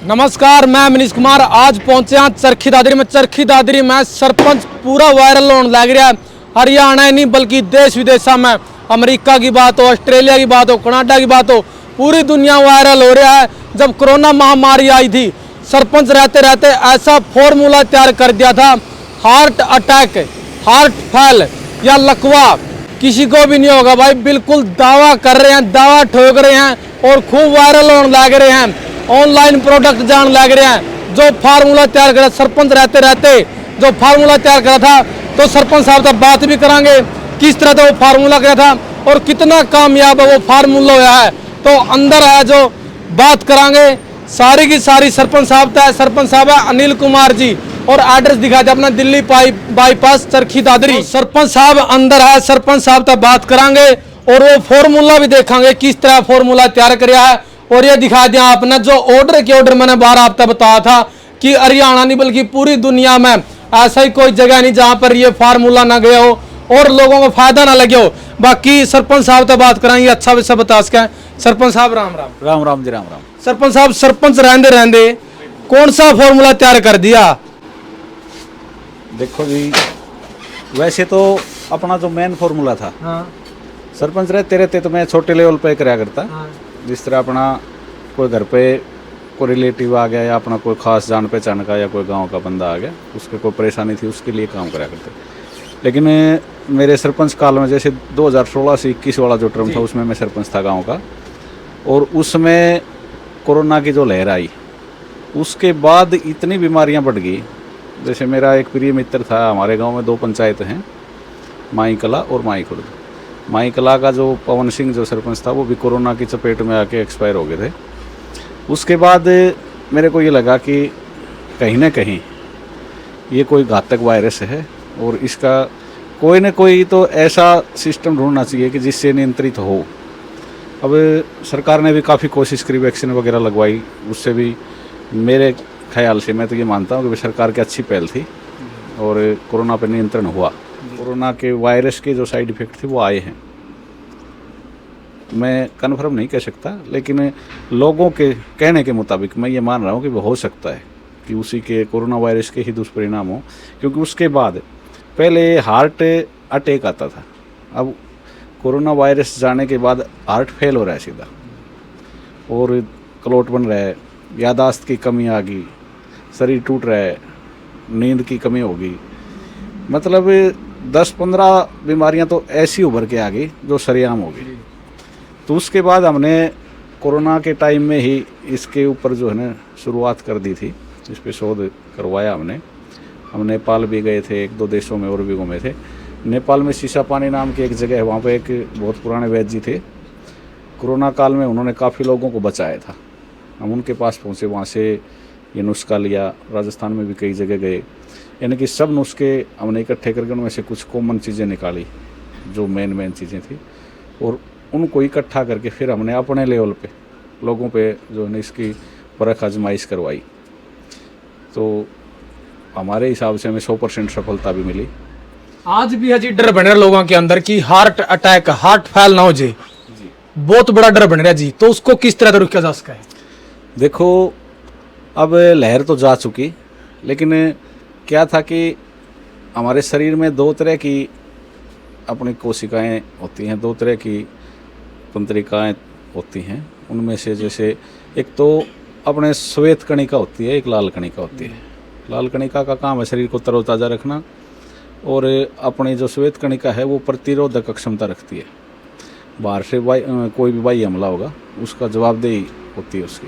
नमस्कार, मैं मनीष कुमार। आज पहुंचे हैं चरखी दादरी में सरपंच पूरा वायरल होने लग रहा है। हरियाणा नहीं बल्कि देश विदेशों में, अमेरिका की बात हो, ऑस्ट्रेलिया की बात हो, कनाडा की बात हो, पूरी दुनिया वायरल हो रहा है। जब कोरोना महामारी आई थी, सरपंच रहते रहते ऐसा फॉर्मूला तैयार कर दिया था, हार्ट अटैक, हार्ट फेल या लकवा किसी को भी नहीं होगा भाई। बिल्कुल दावा कर रहे हैं, दावा ठोक रहे हैं और खूब वायरल होने लग रहे हैं। ऑनलाइन प्रोडक्ट जान लग रहे हैं। जो फार्मूला तैयार करा सरपंच रहते रहते, जो फार्मूला तैयार करा था, तो सरपंच साहब से बात भी करांगे किस तरह से वो फार्मूला किया था और कितना कामयाब है वो फार्मूला हुआ है। तो अंदर है जो बात करांगे सारी की सारी सरपंच साहब है। सरपंच साहब है अनिल कुमार जी और एड्रेस दिखा दे अपना, दिल्ली बाईपास चरखी दादरी। तो सरपंच साहब अंदर है, सरपंच साहब से बात करांगे और वो फार्मूला भी देखेंगे किस तरह फार्मूला तैयार कराया है। और ये दिखा दिया आपने जो ऑर्डर मैंने 12 हफ्ता बताया था कि हरियाणा नहीं बल्कि पूरी दुनिया में ऐसा ही कोई जगह नहीं जहां पर ये फार्मूला ना गया हो और लोगों को फायदा ना लगे हो। बाकी सरपंच साहब से बात कराएंगे, अच्छा विषय बता सकें। सरपंच साहब राम राम। राम राम जी, राम राम। सरपंच साहब, सरपंच रहंदे रहंदे कौन सा फार्मूला तैयार कर दिया? देखो जी, वैसे तो अपना जो मेन फार्मूला था, सरपंच रहते रहते तो मैं छोटे लेवल पे कराया करता। जिस तरह अपना कोई घर पे कोई रिलेटिव आ गया या अपना कोई खास जान पहचान का या कोई गांव का बंदा आ गया, उसके कोई परेशानी थी, उसके लिए काम कराया करते। लेकिन मेरे सरपंच काल में जैसे 2016 से 21 वाला जो टर्म था, उसमें मैं सरपंच था गांव का, और उसमें कोरोना की जो लहर आई, उसके बाद इतनी बीमारियां बढ़ गई। जैसे मेरा एक प्रिय मित्र था, हमारे गांव में 2 पंचायत हैं, माई कला और माई खुर्द। माई कला का जो पवन सिंह जो सरपंच था, वो भी कोरोना की चपेट में आके एक्सपायर हो गए थे। उसके बाद मेरे को ये लगा कि कहीं ना कहीं ये कोई घातक वायरस है और इसका कोई ना कोई तो ऐसा सिस्टम ढूंढना चाहिए कि जिससे नियंत्रित हो। अब सरकार ने भी काफ़ी कोशिश करी, वैक्सीन वगैरह लगवाई, उससे भी मेरे ख्याल से मैं तो ये मानता हूँ कि सरकार की अच्छी पहल थी और कोरोना पर नियंत्रण हुआ। कोरोना के वायरस के जो साइड इफ़ेक्ट थे वो आए हैं, मैं कन्फर्म नहीं कह सकता, लेकिन लोगों के कहने के मुताबिक मैं ये मान रहा हूँ कि वो हो सकता है कि उसी के कोरोना वायरस के ही दुष्परिणाम हो। क्योंकि उसके बाद पहले हार्ट अटैक आता था, अब कोरोना वायरस जाने के बाद हार्ट फेल हो रहा है सीधा, और क्लोट बन रहा है, यादाश्त की कमी आ गई, शरीर टूट रहा है, नींद की कमी होगी। मतलब 10-15 बीमारियां तो ऐसी उभर के आ गई जो सरेआम हो गई। तो उसके बाद हमने कोरोना के टाइम में ही इसके ऊपर जो है ना शुरुआत कर दी थी, इस पे शोध करवाया हमने। हम नेपाल भी गए थे, 1-2 देशों में और भी घूमे थे। नेपाल में शीशा पानी नाम की एक जगह है, वहाँ पे एक बहुत पुराने वैद्य जी थे। कोरोना काल में उन्होंने काफ़ी लोगों को बचाया था। हम उनके पास पहुँचे, वहाँ से ये नुस्खा लिया। राजस्थान में भी कई जगह गए, यानी कि सब नुस्खे हमने इकट्ठे करके उनमें से कुछ कॉमन चीज़ें निकाली जो मेन चीज़ें थी, और उनको इकट्ठा करके फिर हमने अपने लेवल पे लोगों पे जो है इसकी परख आजमाइश करवाई। तो हमारे हिसाब से हमें 100% सफलता भी मिली। आज भी हजी डर बन रहा लोगों के अंदर कि हार्ट अटैक, हार्ट फेल ना हो जी, बहुत बड़ा डर बन रहा जी। तो उसको किस तरह से रोका जा सका है? देखो, अब लहर तो जा चुकी, लेकिन क्या था कि हमारे शरीर में 2 तरह की अपनी कोशिकाएं होती हैं, 2 तरह की तंत्रिकाएं होती हैं। उनमें से जैसे एक तो अपने श्वेत कणिका होती है, एक लाल कणिका होती है। लाल कणिका का काम है शरीर को तरोताज़ा रखना, और अपनी जो श्वेत कणिका है वो प्रतिरोधक क्षमता रखती है। बाहर से कोई भी बाह्य हमला होगा उसका जवाबदेही होती है उसकी।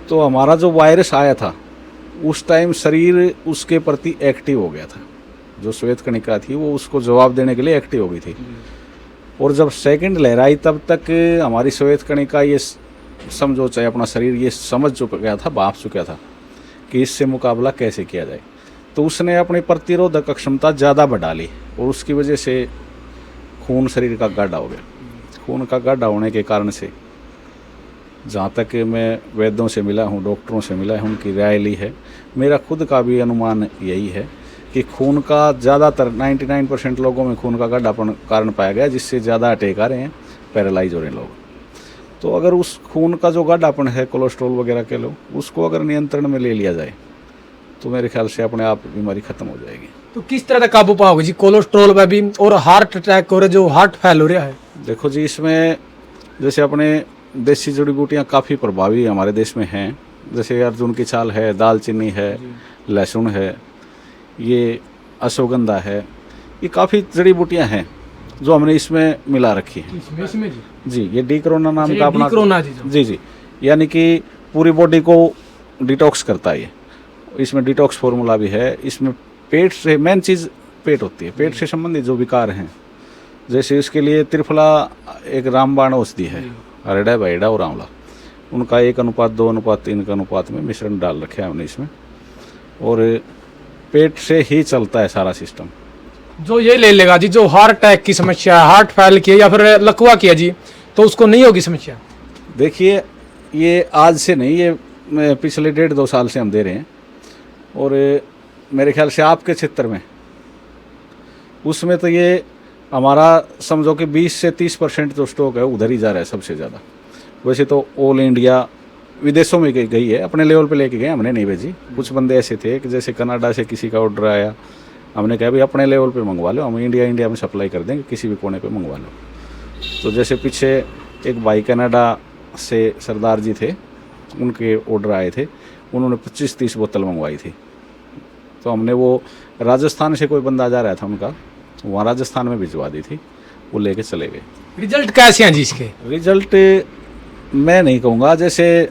तो हमारा जो वायरस आया था उस टाइम शरीर उसके प्रति एक्टिव हो गया था, जो श्वेत कणिका थी वो उसको जवाब देने के लिए एक्टिव हो गई थी। और जब सेकंड लहर आई तब तक हमारी श्वेत कणिका ये समझो, चाहे अपना शरीर ये समझ चुका था, भाप चुका था कि इससे मुकाबला कैसे किया जाए। तो उसने अपनी प्रतिरोधक क्षमता ज़्यादा बढ़ा ली और उसकी वजह से खून शरीर का गाढ़ा हो गया। खून का गाढ़ा होने के कारण से, जहाँ तक मैं वैद्यों से मिला हूँ, डॉक्टरों से मिला हूँ, उनकी राय ली है, मेरा खुद का भी अनुमान यही है कि खून का ज़्यादातर 99% लोगों में खून का गाढ़ापन कारण पाया गया, जिससे ज़्यादा अटैक आ रहे हैं, पैरालाइज हो रहे हैं लोग। तो अगर उस खून का जो गाढ़ापन है कोलेस्ट्रॉल वगैरह के लो, उसको अगर नियंत्रण में ले लिया जाए तो मेरे ख्याल से अपने आप बीमारी खत्म हो जाएगी। तो किस तरह का काबू पाओगे जी कोलेस्ट्रॉल पे भी और हार्ट अटैक हो रहा जो हार्ट फेल हो रहा है? देखो जी, इसमें जैसे अपने देसी जड़ी बूटियाँ काफ़ी प्रभावी हमारे देश में हैं। जैसे अर्जुन की छाल है, दालचीनी है, लहसुन है, ये अश्वगंधा है, ये काफ़ी जड़ी बूटियाँ हैं जो हमने इसमें मिला रखी हैं। इसमें जी, ये डी कोरोना नाम का अपना कोरोना जी, यानी कि पूरी बॉडी को डिटॉक्स करता है ये। इसमें डिटॉक्स फार्मूला भी है। इसमें पेट से मेन चीज़ पेट होती है, पेट से संबंधित जो विकार हैं, जैसे इसके लिए त्रिफला एक रामबाण औषधि है, अरेडा बैडा और आंवला, उनका 1:2:3 के अनुपात में मिश्रण डाल रखे हैं हमने इसमें, और पेट से ही चलता है सारा सिस्टम। जो ये ले लेगा जी, जो हार्ट अटैक की समस्या है, हार्ट फेल की है या फिर लकवा की है जी, तो उसको नहीं होगी समस्या? देखिए, ये आज से नहीं, ये पिछले 1.5-2 साल से हम दे रहे हैं, और मेरे ख्याल से आपके क्षेत्र में उसमें तो ये हमारा समझो कि 20 से 30% जो स्टॉक है उधर ही जा रहा है सबसे ज़्यादा। वैसे तो ऑल इंडिया विदेशों में गई है, अपने लेवल पे लेके गए, हमने नहीं भेजी। कुछ बंदे ऐसे थे कि जैसे कनाडा से किसी का ऑर्डर आया, हमने कहा भाई अपने लेवल पे मंगवा लो, हम इंडिया में सप्लाई कर देंगे, किसी भी कोने पे मंगवा लो। तो जैसे पीछे एक भाई कनाडा से सरदार जी थे, उनके ऑर्डर आए थे, उन्होंने 25-30 बोतल मंगवाई थी। तो हमने वो राजस्थान से कोई बंदा जा रहा था उनका, वहाँ राजस्थान में भिजवा दी थी, वो लेके चले गए। रिजल्ट कैसे हैं जी इसके? रिजल्ट मैं नहीं कहूँगा, जैसे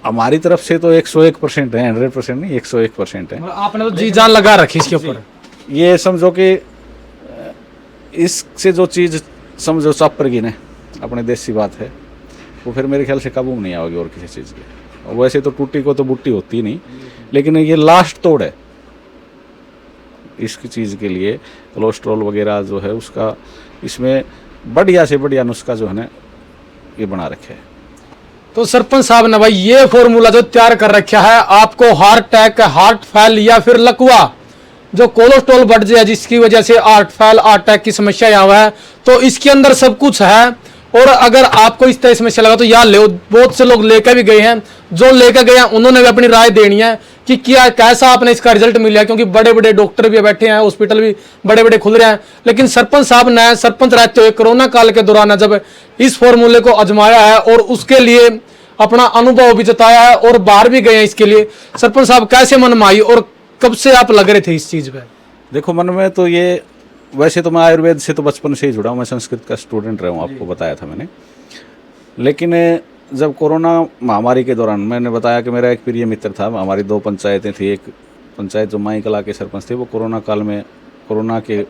हमारी तरफ से तो 101% है, 100% नहीं, 101% है। आपने तो जी जान लगा रखी इसके ऊपर। ये समझो कि इससे जो चीज़ समझो चापर की ने अपने देसी बात है, वो फिर मेरे ख्याल से काबू में नहीं आएगी और किसी चीज़ की। और वैसे तो टूटी को तो बुट्टी होती नहीं, लेकिन ये लास्ट तोड़ है इसकी चीज़ के लिए। कोलेस्ट्रॉल वगैरह जो है उसका इसमें बढ़िया से बढ़िया नुस्खा जो है ना ये बना रखे है। तो सरपंच साहब ने भाई ये फॉर्मूला जो तैयार कर रखा है, आपको हार्ट अटैक, हार्ट फेल या फिर लकवा, जो कोलेस्ट्रॉल बढ़ जाए जिसकी वजह से हार्ट फेल, हार्ट अटैक की समस्या यहाँ है, तो इसके अंदर सब कुछ है। और अगर आपको इस तरह समस्या लगा तो यार ले, बहुत से लोग लेकर भी गए हैं, जो लेकर गए हैं उन्होंने भी अपनी राय देनी है कि क्या कैसा आपने इसका रिजल्ट मिला, क्योंकि बड़े बड़े डॉक्टर भी बैठे हैं, हॉस्पिटल भी बड़े बड़े खुल रहे हैं। लेकिन सरपंच साहब ने सरपंच रहते हुए कोरोना काल के दौरान जब इस फॉर्मूले को आजमाया है और उसके लिए अपना अनुभव भी जताया है और बाहर भी गए हैं इसके लिए, सरपंच साहब कैसे मन में आई और कब से आप लग रहे थे इस चीज पे? देखो, मन में तो ये, वैसे तो मैं आयुर्वेद से तो बचपन से ही जुड़ा हूँ, मैं संस्कृत का स्टूडेंट रहा हूँ, आपको बताया था मैंने। लेकिन जब कोरोना महामारी के दौरान मैंने बताया कि मेरा एक प्रिय मित्र था, हमारी 2 पंचायतें थी, एक पंचायत जो माई कला के सरपंच थे वो कोरोना काल में कोरोना के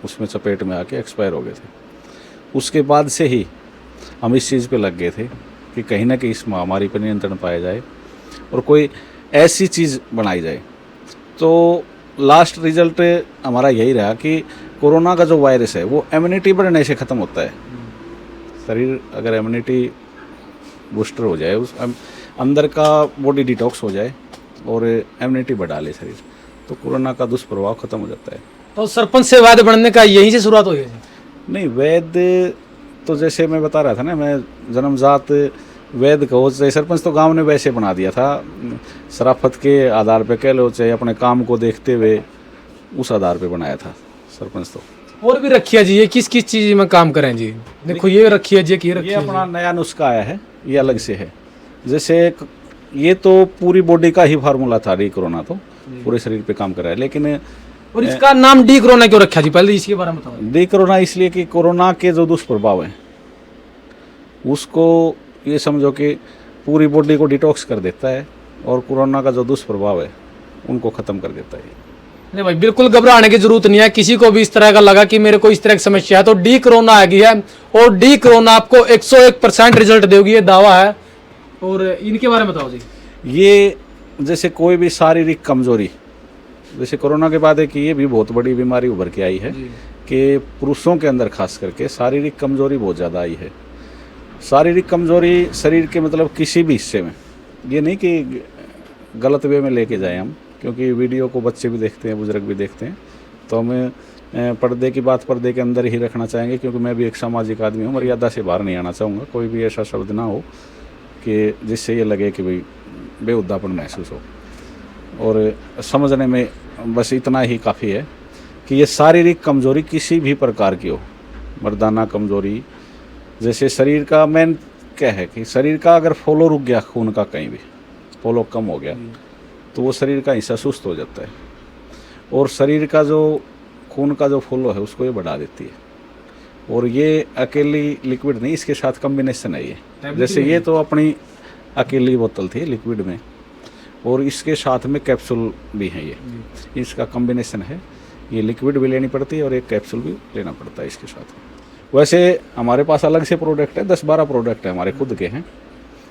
उसमें चपेट में आके एक्सपायर हो गए थे। उसके बाद से ही हम इस चीज़ पे लग गए थे कि कहीं ना कहीं इस महामारी पर नियंत्रण पाया जाए और कोई ऐसी चीज़ बनाई जाए। तो लास्ट रिजल्ट हमारा यही रहा कि कोरोना का जो वायरस है वो इम्यूनिटी बढ़ने से ख़त्म होता है। शरीर अगर इम्यूनिटी बूस्टर हो जाए, उस अंदर का बॉडी डिटॉक्स हो जाए और इम्यूनिटी बढ़ा ले शरीर, तो कोरोना का दुष्प्रभाव खत्म हो जाता है। तो सरपंच से वैद्य बनने का यहीं से शुरुआत हुई है? नहीं, वैद्य तो जैसे मैं बता रहा था ना, मैं जन्मजात वैद्य कहो चाहे सरपंच तो गांव ने वैसे बना दिया था, शराफत के आधार पे कह लो, चाहे अपने काम को देखते हुए उस आधार पे बनाया था सरपंच। तो और भी रखी है जी, ये किस किस चीज में काम करें जी? देखो ये रखी है जी, ये अपना नया नुस्खा आया है, ये अलग से है। जैसे ये तो पूरी बॉडी का ही फार्मूला था, डी कोरोना तो पूरे शरीर पे काम कर रहा है, लेकिन और इसका नाम डी कोरोना क्यों रखा जी? पहले इसके बारे में बताओ। डी कोरोना इसलिए कि कोरोना के जो दुष्प्रभाव हैं उसको ये समझो कि पूरी बॉडी को डिटॉक्स कर देता है और कोरोना का जो दुष्प्रभाव है उनको ख़त्म कर देता है। नहीं भाई, बिल्कुल घबराने की जरूरत नहीं है। किसी को भी इस तरह का लगा कि मेरे को इस तरह की समस्या है तो डी कोरोना आ गई है, और डी कोरोना आपको 101% रिजल्ट देगी, ये दावा है। और इनके बारे में बताओ जी। ये जैसे कोई भी शारीरिक कमजोरी, जैसे कोरोना के बाद एक ये भी बहुत बड़ी बीमारी उभर के आई है कि पुरुषों के अंदर खास करके शारीरिक कमजोरी बहुत ज़्यादा आई है। शारीरिक कमजोरी शरीर के मतलब किसी भी हिस्से में, ये नहीं कि गलत वे में लेके जाए हम, क्योंकि वीडियो को बच्चे भी देखते हैं, बुजुर्ग भी देखते हैं, तो हमें पर्दे की बात पर्दे के अंदर ही रखना चाहेंगे, क्योंकि मैं भी एक सामाजिक आदमी हूँ, मर्यादा से बाहर नहीं आना चाहूँगा। कोई भी ऐसा शब्द ना हो कि जिससे ये लगे कि भाई बेहुद्दापन महसूस हो। और समझने में बस इतना ही काफ़ी है कि ये शारीरिक कमजोरी किसी भी प्रकार की हो, मर्दाना कमजोरी, जैसे शरीर का मेन क्या है कि शरीर का अगर फॉलो रुक गया, खून का कहीं भी फॉलो कम हो गया, तो वो शरीर का हिस्सा सुस्त हो जाता है, और शरीर का जो खून का जो फॉलो है उसको ये बढ़ा देती है। और ये अकेली लिक्विड नहीं, इसके साथ कम्बिनेशन है ये। जैसे ये तो अपनी अकेली बोतल थी लिक्विड में, और इसके साथ में कैप्सूल भी है, ये इसका कम्बिनेशन है। ये लिक्विड भी लेनी पड़ती है और एक कैप्सूल भी लेना पड़ता है इसके साथ। वैसे हमारे पास अलग से प्रोडक्ट है, 10-12 प्रोडक्ट है हमारे खुद के हैं।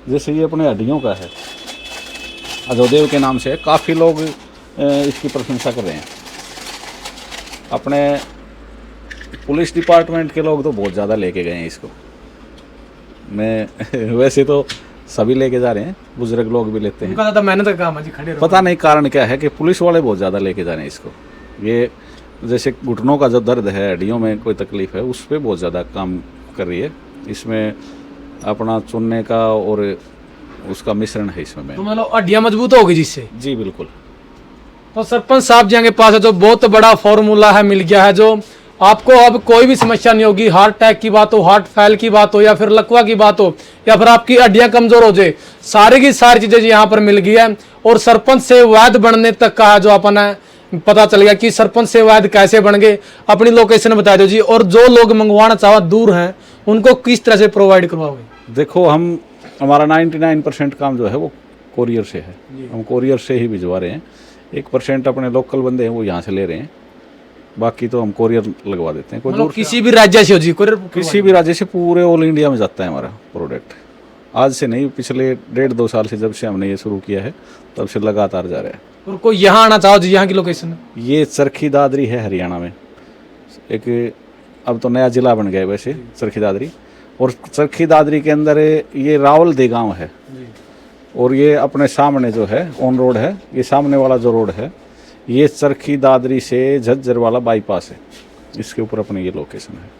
जैसे ये अपने हड्डियों का है, अजोदेव के नाम से है, काफ़ी लोग इसकी प्रशंसा कर रहे हैं। अपने पुलिस डिपार्टमेंट के लोग तो बहुत ज़्यादा लेके गए हैं इसको। मैं वैसे तो सभी लेके जा रहे हैं, बुजुर्ग लोग भी लेते हैं। उनका ज़्यादा मेहनत का काम है जी, खड़े रहो। पता नहीं कारण क्या है कि पुलिस वाले बहुत ज़्यादा लेके जा रहे हैं इसको। ये जैसे घुटनों का जो दर्द है, हड्डियों में कोई तकलीफ है, उस पर बहुत ज़्यादा काम कर रही है। इसमें अपना चुनने का और उसका मिश्रण है इसमें। तो मतलब हड्डियाँ मजबूत होगी जिससे। जी बिल्कुल। तो सरपंच साहब जी के पास है जो बहुत बड़ा फॉर्मूला है, मिल गया है, जो आपको अब कोई भी समस्या नहीं होगी। हार्ट अटैक की बात हो, हार्ट फेल की बात हो, या फिर लकवा की बात हो, या फिर आपकी हड्डियां कमजोर हो जाए, सारी की सारी चीजें यहाँ पर मिल गई है। और सरपंच से वैध बनने तक का है जो अपना पता चल गया कि सरपंच से वैध कैसे बन गए। अपनी लोकेशन बता दो जी, और जो लोग मंगवाना चाहो दूर हैं उनको किस तरह से प्रोवाइड करवाओगे? देखो, हमारा 99% काम जो है वो कोरियर से है। हम कोरियर से ही भिजवा रहे हैं। 1% अपने लोकल बंदे हैं वो यहाँ से ले रहे हैं, बाकी तो हम कोरियर लगवा देते हैं। कोई दूर किसी भी राज्य से हो जी, कोरियर किसी भी राज्य से पूरे ऑल इंडिया में जाता है हमारा प्रोडक्ट। आज से नहीं, पिछले 1.5-2 साल से जब से हमने ये शुरू किया है तब से लगातार जा रहा है। और कोई यहाँ आना चाहो जी, यहाँ की लोकेशन? ये चरखी दादरी है हरियाणा में। एक अब तो नया जिला बन गया है वैसे चरखी दादरी, और चरखी दादरी के अंदर ये रावल दे गाँव है। और ये अपने सामने जो है ऑन रोड है, ये सामने वाला जो रोड है ये चरखी दादरी से झज्जर वाला बाईपास है, इसके ऊपर अपनी ये लोकेशन है।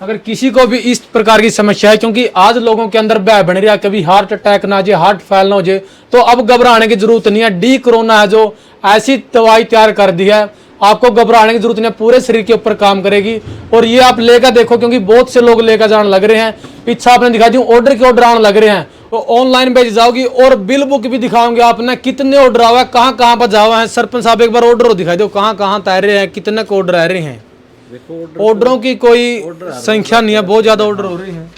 अगर किसी को भी इस प्रकार की समस्या है, क्योंकि आज लोगों के अंदर भय बन रहा है, कभी हार्ट अटैक ना हो जाए, हार्ट फेल ना हो जाए, तो अब घबराने की जरूरत नहीं है। डी कोरोना है जो ऐसी दवाई तैयार कर दी है, आपको घबराने की जरूरत नहीं है, पूरे शरीर के ऊपर काम करेगी। और ये आप लेकर देखो, क्योंकि बहुत से लोग लेकर जाने लग रहे हैं। पीछे आपने दिखा दी, ऑर्डर के ऑर्डर आने लग रहे हैं, वो ऑनलाइन भेज जाओगी। और बिल बुक भी दिखाओगे आपने, कितने ऑर्डर आवा है, कहाँ कहाँ पर जावा है। सरपंच साहब एक बार ऑर्डर दिखाई दो, कहाँ कहाँ तैयार हैं, कितने को ऑर्डर आ रहे हैं। ऑर्डरों की कोई संख्या नहीं है, बहुत ज्यादा ऑर्डर हो रहे हैं।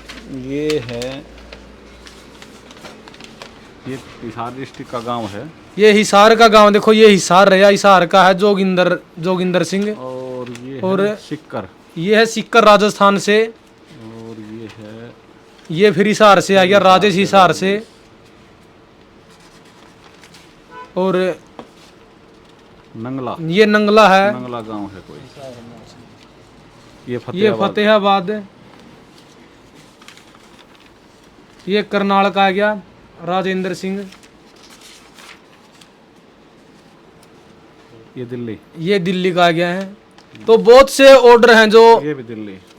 ये है, ये हिसार डिस्ट्रिक्ट का गांव है। ये हिसार का गांव देखो, ये हिसार रहा, हिसार का है जोगिंदर सिंह। और ये और है सिक्कर, ये है सिक्कर राजस्थान से। और ये है, ये फिर हिसार से आ गया, राजेश हिसार से। और नंगला, ये नंगला है, नंगला गांव है कोई। ये फतेहाबाद। ये करनाल का आ गया, राजेंद्र सिंह। ये दिल्ली का आ गया है। तो बहुत से ऑर्डर हैं जो,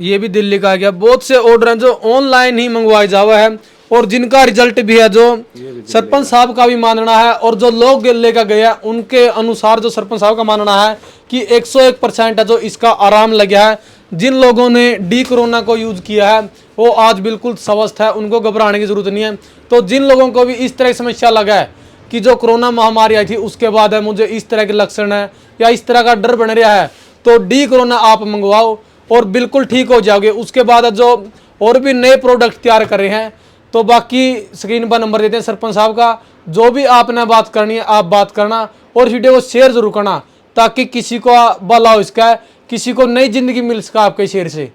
ये भी दिल्ली का आ गया। बहुत से ऑर्डर हैं जो ऑनलाइन ही मंगवाए जावा है, और जिनका रिजल्ट भी है, जो सरपंच साहब का भी मानना है और जो लोग लेकर गए उनके अनुसार, जो सरपंच साहब का मानना है कि 101% है जो इसका आराम लगा है। जिन लोगों ने डी कोरोना को यूज किया है वो आज बिल्कुल स्वस्थ है, उनको घबराने की जरूरत नहीं है। तो जिन लोगों को भी इस तरह की समस्या लगा है कि जो कोरोना महामारी आई थी उसके बाद है, मुझे इस तरह के लक्षण है या इस तरह का डर बन रहा है, तो डी कोरोना आप मंगवाओ और बिल्कुल ठीक हो जाओगे। उसके बाद जो और भी नए प्रोडक्ट तैयार कर रहे हैं, तो बाकी स्क्रीन पर नंबर देते हैं सरपंच साहब का। जो भी आपने बात करनी है आप बात करना, और वीडियो को शेयर जरूर करना, ताकि किसी को भला हो इसका, किसी को नई जिंदगी मिल सका आपके शेयर से।